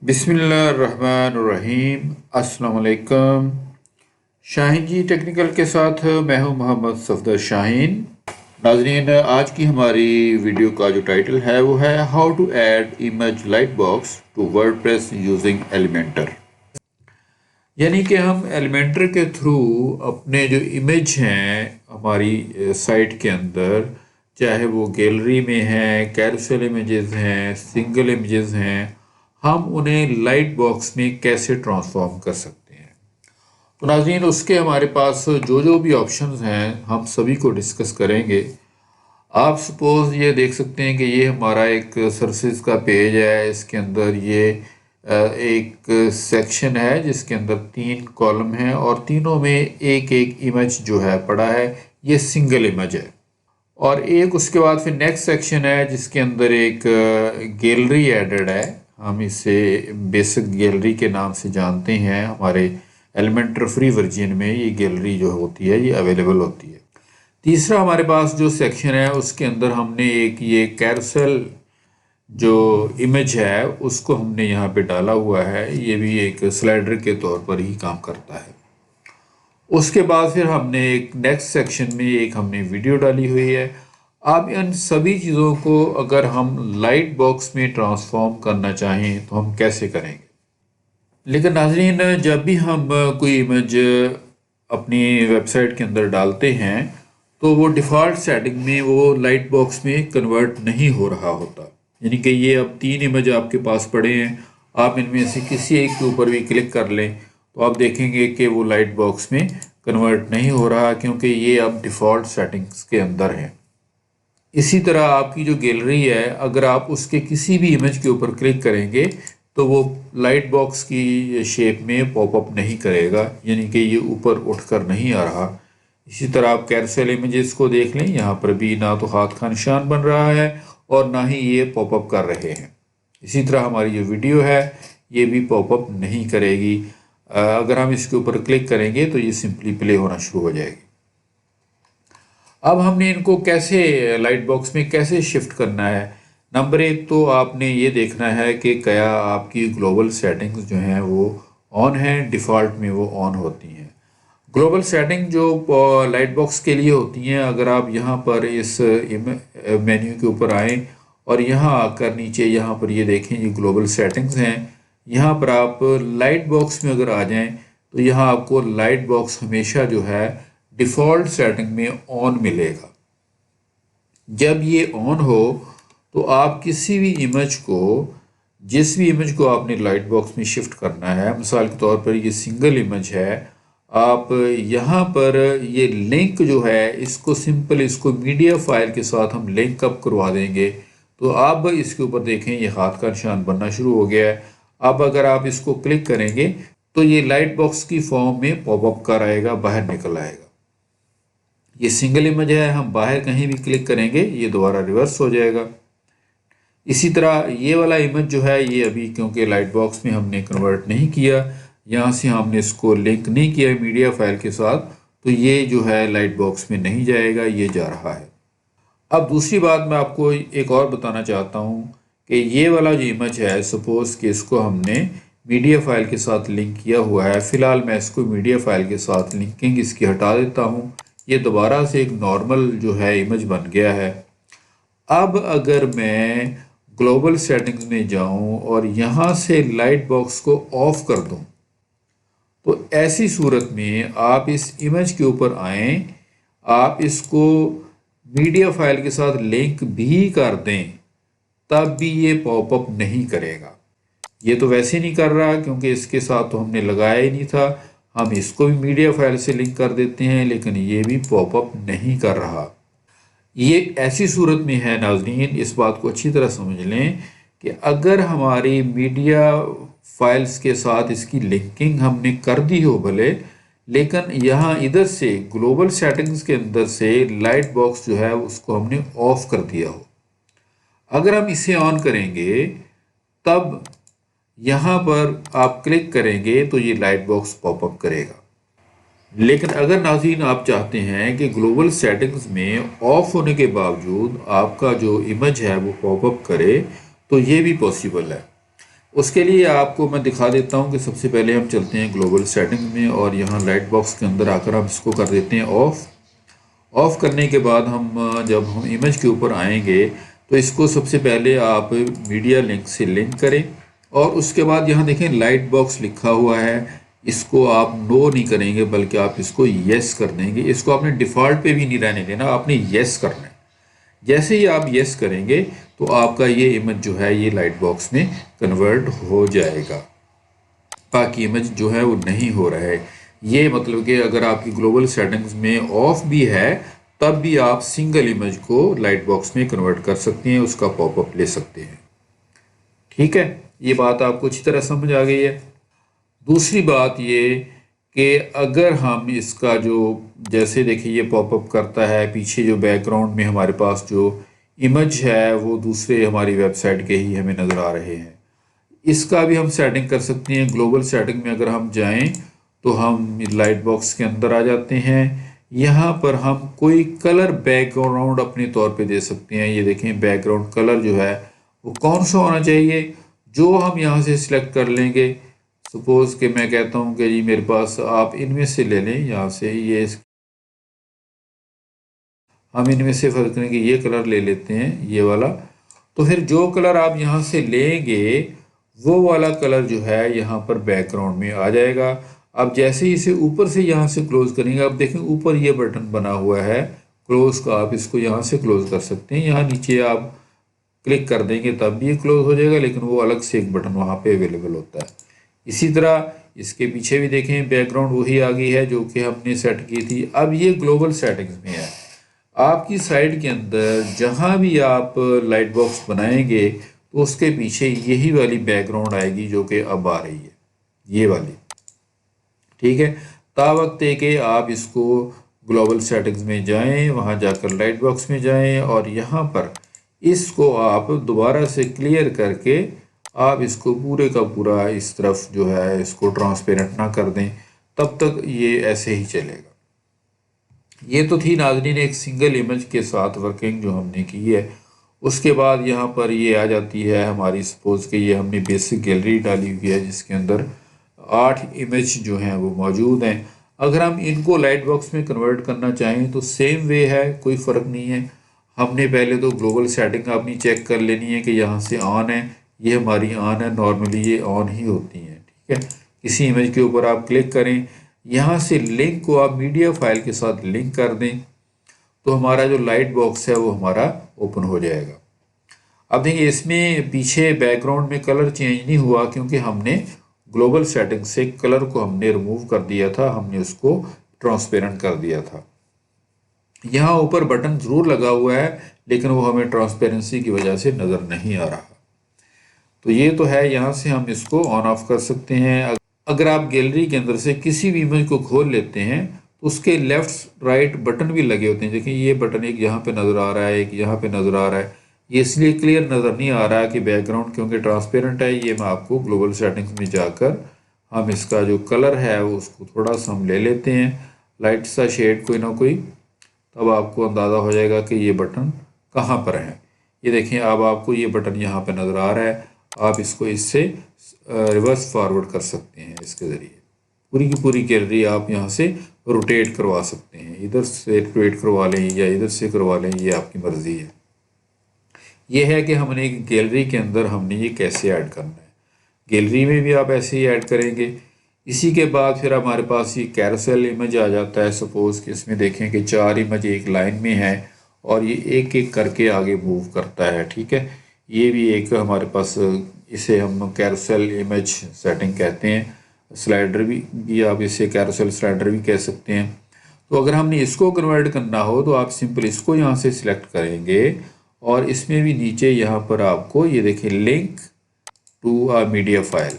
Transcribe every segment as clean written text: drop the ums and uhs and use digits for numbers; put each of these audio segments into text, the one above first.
बिस्मिल्लाहिर्रहमानिर्रहीम। अस्सलाम वालेकुम। शाहीन जी टेक्निकल के साथ मैं हूं मोहम्मद सफदर शाहीन। नाज़रीन, आज की हमारी वीडियो का जो टाइटल है वो है how to add image lightbox to WordPress using Elementor. यानी कि हम एलिमेंटर के थ्रू अपने जो इमेज हैं हमारी साइट के अंदर, चाहे वो गैलरी में हैं, कैरोसेल इमेजेस हैं, सिंगल इमेजेस हैं, हम उन्हें लाइट बॉक्स में कैसे ट्रांसफॉर्म कर सकते हैं। तो नाज़रीन, उसके हमारे पास जो भी ऑप्शंस हैं हम सभी को डिस्कस करेंगे। आप सपोज़ ये देख सकते हैं कि ये हमारा एक सर्विसेज का पेज है। इसके अंदर ये एक सेक्शन है जिसके अंदर 3 कॉलम हैं और तीनों में एक एक इमेज जो है पड़ा है, ये सिंगल इमेज है। और एक उसके बाद फिर नेक्स्ट सेक्शन है जिसके अंदर एक गैलरी एडेड है। हम इसे बेसिक गैलरी के नाम से जानते हैं। हमारे एलिमेंटर फ्री वर्जन में ये गैलरी जो होती है ये अवेलेबल होती है। तीसरा हमारे पास जो सेक्शन है उसके अंदर हमने एक ये कैरोसेल जो इमेज है उसको हमने यहाँ पे डाला हुआ है। ये भी एक स्लाइडर के तौर पर ही काम करता है। उसके बाद फिर हमने एक नेक्स्ट सेक्शन में एक हमने वीडियो डाली हुई है। अब इन सभी चीज़ों को अगर हम लाइट बॉक्स में ट्रांसफॉर्म करना चाहें तो हम कैसे करेंगे। लेकिन नाज़रीन, जब भी हम कोई इमेज अपनी वेबसाइट के अंदर डालते हैं तो वो डिफ़ॉल्ट सेटिंग में वो लाइट बॉक्स में कन्वर्ट नहीं हो रहा होता। यानी कि ये अब 3 इमेज आपके पास पड़े हैं, आप इनमें से किसी एक के ऊपर भी क्लिक कर लें तो आप देखेंगे कि वो लाइट बॉक्स में कन्वर्ट नहीं हो रहा, क्योंकि ये अब डिफ़ॉल्ट सेटिंग्स के अंदर है। इसी तरह आपकी जो गैलरी है, अगर आप उसके किसी भी इमेज के ऊपर क्लिक करेंगे तो वो लाइट बॉक्स की शेप में पॉपअप नहीं करेगा, यानी कि ये ऊपर उठकर नहीं आ रहा। इसी तरह आप कैरोसेल इमेजेस को देख लें, यहाँ पर भी ना तो हाथ का निशान बन रहा है और ना ही ये पॉपअप कर रहे हैं। इसी तरह हमारी जो वीडियो है ये भी पॉपअप नहीं करेगी। अगर हम इसके ऊपर क्लिक करेंगे तो ये सिंपली प्ले होना शुरू हो जाएगी। अब हमने इनको कैसे लाइट बॉक्स में कैसे शिफ्ट करना है। नंबर 1 तो आपने ये देखना है कि क्या आपकी ग्लोबल सेटिंग्स जो हैं वो ऑन हैं, डिफ़ॉल्ट में वो ऑन होती हैं। ग्लोबल सेटिंग जो लाइट बॉक्स के लिए होती हैं, अगर आप यहाँ पर इस मेन्यू के ऊपर आएँ और यहाँ आकर नीचे यहाँ पर ये देखें ये ग्लोबल सेटिंग्स हैं, यहाँ पर आप लाइट बॉक्स में अगर आ जाएं तो यहाँ आपको लाइट बॉक्स हमेशा जो है डिफ़ॉल्ट सेटिंग में ऑन मिलेगा। जब ये ऑन हो तो आप किसी भी इमेज को, जिस भी इमेज को आपने लाइट बॉक्स में शिफ्ट करना है, मिसाल के तौर पर ये सिंगल इमेज है, आप यहाँ पर ये लिंक जो है इसको सिंपल इसको मीडिया फाइल के साथ हम लिंक अप करवा देंगे तो अब इसके ऊपर देखें ये हाथ का निशान बनना शुरू हो गया है। अब अगर आप इसको क्लिक करेंगे तो ये लाइट बॉक्स की फॉर्म में पॉपअप कर आएगा, बाहर निकल आएगा। ये सिंगल इमेज है, हम बाहर कहीं भी क्लिक करेंगे ये दोबारा रिवर्स हो जाएगा। इसी तरह ये वाला इमेज जो है ये अभी क्योंकि लाइट बॉक्स में हमने कन्वर्ट नहीं किया, यहाँ से हमने इसको लिंक नहीं किया मीडिया फाइल के साथ, तो ये जो है लाइट बॉक्स में नहीं जाएगा, ये जा रहा है। अब दूसरी बात मैं आपको एक और बताना चाहता हूँ कि ये वाला जो इमेज है, सपोज़ कि इसको हमने मीडिया फाइल के साथ लिंक किया हुआ है। फ़िलहाल मैं इसको मीडिया फाइल के साथ लिंकिंग इसकी हटा देता हूँ। ये दोबारा से एक नॉर्मल जो है इमेज बन गया है। अब अगर मैं ग्लोबल सेटिंग्स में जाऊं और यहाँ से लाइट बॉक्स को ऑफ कर दूं तो ऐसी सूरत में आप इस इमेज के ऊपर आएँ, आप इसको मीडिया फाइल के साथ लिंक भी कर दें तब भी ये पॉपअप नहीं करेगा। ये तो वैसे नहीं कर रहा क्योंकि इसके साथ तो हमने लगाया ही नहीं था। हम इसको भी मीडिया फाइल से लिंक कर देते हैं लेकिन ये भी पॉपअप नहीं कर रहा। ये ऐसी सूरत में है नाज़रीन, इस बात को अच्छी तरह समझ लें कि अगर हमारी मीडिया फाइल्स के साथ इसकी लिंकिंग हमने कर दी हो भले, लेकिन यहाँ इधर से ग्लोबल सेटिंग्स के अंदर से लाइट बॉक्स जो है उसको हमने ऑफ कर दिया हो, अगर हम इसे ऑन करेंगे तब यहाँ पर आप क्लिक करेंगे तो ये लाइट बॉक्स पॉपअप करेगा। लेकिन अगर नाज़रीन आप चाहते हैं कि ग्लोबल सेटिंग्स में ऑफ होने के बावजूद आपका जो इमेज है वो पॉपअप करे तो ये भी पॉसिबल है। उसके लिए आपको मैं दिखा देता हूं कि सबसे पहले हम चलते हैं ग्लोबल सेटिंग में और यहाँ लाइट बॉक्स के अंदर आकर हम इसको कर देते हैं ऑफ। ऑफ करने के बाद जब हम इमेज के ऊपर आएंगे तो इसको सबसे पहले आप मीडिया लिंक से लिंक करें और उसके बाद यहाँ देखें लाइट बॉक्स लिखा हुआ है, इसको आप नो नहीं करेंगे बल्कि आप इसको येस कर देंगे। इसको आपने डिफ़ॉल्ट पे भी नहीं रहने देना, आपने येस करना है। जैसे ही आप येस करेंगे तो आपका ये इमेज जो है ये लाइट बॉक्स में कन्वर्ट हो जाएगा। बाकी इमेज जो है वो नहीं हो रहा है। ये मतलब कि अगर आपकी ग्लोबल सेटिंग्स में ऑफ भी है तब भी आप सिंगल इमेज को लाइट बॉक्स में कन्वर्ट कर सकते हैं, उसका पॉपअप ले सकते हैं। ठीक है, ये बात आपको अच्छी तरह समझ आ गई है। दूसरी बात ये कि अगर हम इसका जो जैसे देखिए ये पॉपअप करता है, पीछे जो बैकग्राउंड में हमारे पास जो इमेज है वो दूसरे हमारी वेबसाइट के ही हमें नज़र आ रहे हैं, इसका भी हम सेटिंग कर सकते हैं। ग्लोबल सेटिंग में अगर हम जाएं तो हम लाइट बॉक्स के अंदर आ जाते हैं। यहाँ पर हम कोई कलर बैकग्राउंड अपने तौर पे दे सकते हैं। ये देखें बैकग्राउंड कलर जो है वो कौन सा होना चाहिए, जो हम यहाँ से सिलेक्ट कर लेंगे। सपोज़ कि मैं कहता हूँ कि जी मेरे पास आप इनमें से ले लें, यहाँ से ये हम इनमें से फ़र्क करेंगे, ये कलर ले लेते हैं ये वाला। तो फिर जो कलर आप यहाँ से लेंगे वो वाला कलर जो है यहाँ पर बैकग्राउंड में आ जाएगा। अब जैसे ही इसे ऊपर से यहाँ से क्लोज करेंगे, आप देखें ऊपर ये बटन बना हुआ है क्लोज का, आप इसको यहाँ से क्लोज कर सकते हैं। यहाँ नीचे आप क्लिक कर देंगे तब भी ये क्लोज हो जाएगा, लेकिन वो अलग से एक बटन वहाँ पे अवेलेबल होता है। इसी तरह इसके पीछे भी देखें बैकग्राउंड वही आ गई है जो कि हमने सेट की थी। अब ये ग्लोबल सेटिंग्स में है। आपकी साइट के अंदर जहाँ भी आप लाइट बॉक्स बनाएंगे तो उसके पीछे यही वाली बैकग्राउंड आएगी जो कि अब आ रही है, ये वाली। ठीक है, तावक्त है कि आप इसको ग्लोबल सेटिंग्स में जाएं, वहाँ जाकर लाइट बॉक्स में जाएं और यहाँ पर इसको आप दोबारा से क्लियर करके आप इसको पूरे का पूरा इस तरफ जो है इसको ट्रांसपेरेंट ना कर दें, तब तक ये ऐसे ही चलेगा। ये तो थी नाज़रीन एक सिंगल इमेज के साथ वर्किंग जो हमने की है। उसके बाद यहाँ पर ये आ जाती है हमारी, सपोज़ कि ये हमने बेसिक गैलरी डाली हुई है जिसके अंदर 8 इमेज जो हैं वो मौजूद हैं। अगर हम इनको लाइट बॉक्स में कन्वर्ट करना चाहें तो सेम वे है, कोई फ़र्क नहीं है। हमने पहले तो ग्लोबल सेटिंग अपनी चेक कर लेनी है कि यहाँ से ऑन है, ये हमारी ऑन है, नॉर्मली ये ऑन ही होती हैं। ठीक है, किसी इमेज के ऊपर आप क्लिक करें, यहाँ से लिंक को आप मीडिया फाइल के साथ लिंक कर दें तो हमारा जो लाइट बॉक्स है वो हमारा ओपन हो जाएगा। अब देखिए इसमें पीछे बैकग्राउंड में कलर चेंज नहीं हुआ क्योंकि हमने ग्लोबल सेटिंग से कलर को हमने रिमूव कर दिया था, हमने उसको ट्रांसपेरेंट कर दिया था। यहाँ ऊपर बटन ज़रूर लगा हुआ है लेकिन वो हमें ट्रांसपेरेंसी की वजह से नज़र नहीं आ रहा। तो ये तो है, यहाँ से हम इसको ऑन ऑफ कर सकते हैं। अगर आप गैलरी के अंदर से किसी भी इमेज को खोल लेते हैं तो उसके लेफ्ट राइट बटन भी लगे होते हैं। देखिए ये बटन एक यहाँ पे नज़र आ रहा है, एक यहाँ पे नज़र आ रहा है। ये इसलिए क्लियर नज़र नहीं आ रहा है कि बैकग्राउंड क्योंकि ट्रांसपेरेंट है। ये मैं आपको ग्लोबल सेटिंग्स में जाकर हम इसका जो कलर है वो उसको थोड़ा सा हम ले लेते हैं, लाइट सा शेड कोई ना कोई, तब आपको अंदाज़ा हो जाएगा कि ये बटन कहाँ पर है। ये देखें अब आपको ये बटन यहाँ पे नज़र आ रहा है। आप इसको इससे रिवर्स फॉरवर्ड कर सकते हैं, इसके ज़रिए पूरी की पूरी गैलरी आप यहाँ से रोटेट करवा सकते हैं। इधर से रोटेट करवा लें या इधर से करवा लें, ये आपकी मर्ज़ी है। ये है कि हमने एक गैलरी के अंदर हमने ये कैसे ऐड करना है। गैलरी में भी आप ऐसे ही ऐड करेंगे। इसी के बाद फिर हमारे पास ये कैरोसेल इमेज आ जाता है। सपोज़ कि इसमें देखें कि 4 इमेज एक लाइन में है और ये एक एक करके आगे मूव करता है। ठीक है, ये भी एक हमारे पास, इसे हम कैरोसेल इमेज सेटिंग कहते हैं। स्लाइडर भी आप इसे कैरोसेल स्लाइडर भी कह सकते हैं। तो अगर हमने इसको कन्वर्ट करना हो तो आप सिंपल इसको यहाँ से सिलेक्ट करेंगे और इसमें भी नीचे यहाँ पर आपको ये देखिए link to a media file,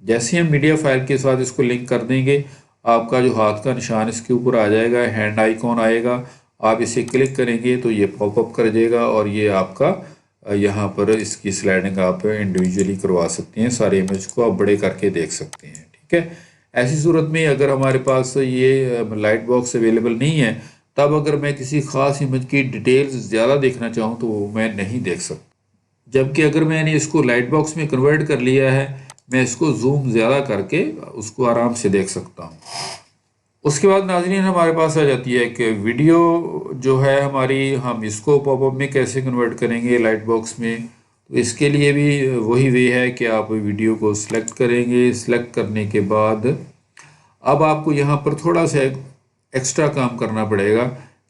जैसे हम मीडिया फाइल के साथ इसको लिंक कर देंगे आपका जो हाथ का निशान इसके ऊपर आ जाएगा, हैंड आइकॉन आएगा। आप इसे क्लिक करेंगे तो ये पॉपअप कर देगा और ये आपका यहाँ पर इसकी स्लाइडिंग आप इंडिविजुअली करवा सकते हैं। सारे इमेज को आप बड़े करके देख सकते हैं। ठीक है, ऐसी सूरत में अगर हमारे पास ये लाइट बॉक्स अवेलेबल नहीं है तब अगर मैं किसी ख़ास इमेज की डिटेल्स ज़्यादा देखना चाहूँ तो वो मैं नहीं देख सकता। जबकि अगर मैंने इसको लाइट बॉक्स में कन्वर्ट कर लिया है, मैं इसको जूम ज़्यादा करके उसको आराम से देख सकता हूँ। उसके बाद नाज़रीन हमारे पास आ जाती है कि वीडियो जो है हमारी, हम इसको पॉपअप में कैसे कन्वर्ट करेंगे लाइट बॉक्स में। तो इसके लिए भी वही वे है कि आप वीडियो को सिलेक्ट करेंगे। सिलेक्ट करने के बाद अब आपको यहाँ पर थोड़ा सा एक्स्ट्रा काम करना पड़ेगा।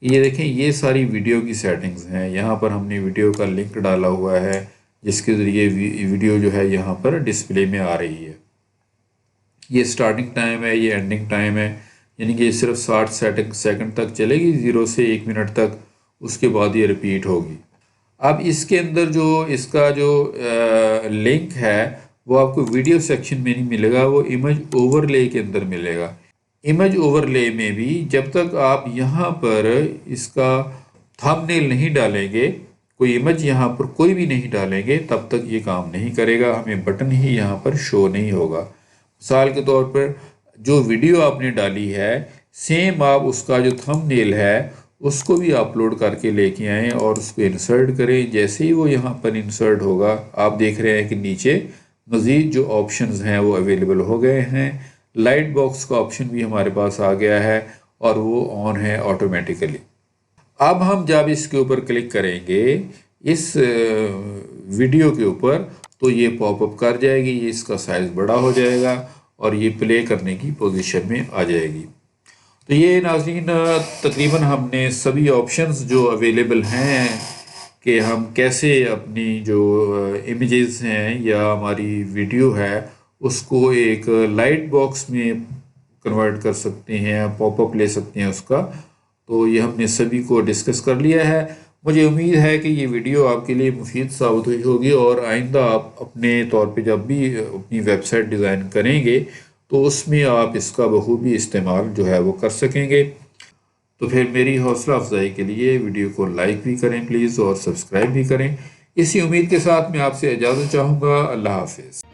ये देखें, ये सारी वीडियो की सेटिंग्स हैं। यहाँ पर हमने वीडियो का लिंक डाला हुआ है जिसके ज़रिए वीडियो जो है यहाँ पर डिस्प्ले में आ रही है। ये स्टार्टिंग टाइम है, ये एंडिंग टाइम है, यानी कि सिर्फ 60 सेकंड तक चलेगी, 0 से 1 मिनट तक। उसके बाद ये रिपीट होगी। अब इसके अंदर जो इसका जो लिंक है वो आपको वीडियो सेक्शन में नहीं मिलेगा, वो इमेज ओवरले के अंदर मिलेगा। इमेज ओवरले में भी जब तक आप यहाँ पर इसका थंबनेल नहीं डालेंगे, कोई इमेज यहाँ पर कोई भी नहीं डालेंगे, तब तक ये काम नहीं करेगा। हमें बटन ही यहाँ पर शो नहीं होगा। मिसाल के तौर पर जो वीडियो आपने डाली है, सेम आप उसका जो थंबनेल है उसको भी अपलोड करके लेके आएँ और उसको इंसर्ट करें। जैसे ही वो यहाँ पर इंसर्ट होगा, आप देख रहे हैं कि नीचे मज़ीद जो ऑप्शंस हैं वो अवेलेबल हो गए हैं। लाइट बॉक्स का ऑप्शन भी हमारे पास आ गया है और वो ऑन है ऑटोमेटिकली। अब हम जब इसके ऊपर क्लिक करेंगे इस वीडियो के ऊपर, तो ये पॉपअप कर जाएगी, ये इसका साइज़ बड़ा हो जाएगा और ये प्ले करने की पोजीशन में आ जाएगी। तो ये नाज़रीन तकरीबन हमने सभी ऑप्शंस जो अवेलेबल हैं कि हम कैसे अपनी जो इमेजेस हैं या हमारी वीडियो है उसको एक लाइट बॉक्स में कन्वर्ट कर सकते हैं, पॉपअप ले सकते हैं उसका। तो ये हमने सभी को डिस्कस कर लिया है। मुझे उम्मीद है कि ये वीडियो आपके लिए मुफीद साबित हुई होगी और आइंदा आप अपने तौर पे जब भी अपनी वेबसाइट डिज़ाइन करेंगे तो उसमें आप इसका बखूबी इस्तेमाल जो है वो कर सकेंगे। तो फिर मेरी हौसला अफजाई के लिए वीडियो को लाइक भी करें प्लीज़ और सब्सक्राइब भी करें। इसी उम्मीद के साथ मैं आपसे इजाज़त चाहूँगा। अल्लाह हाफिज़।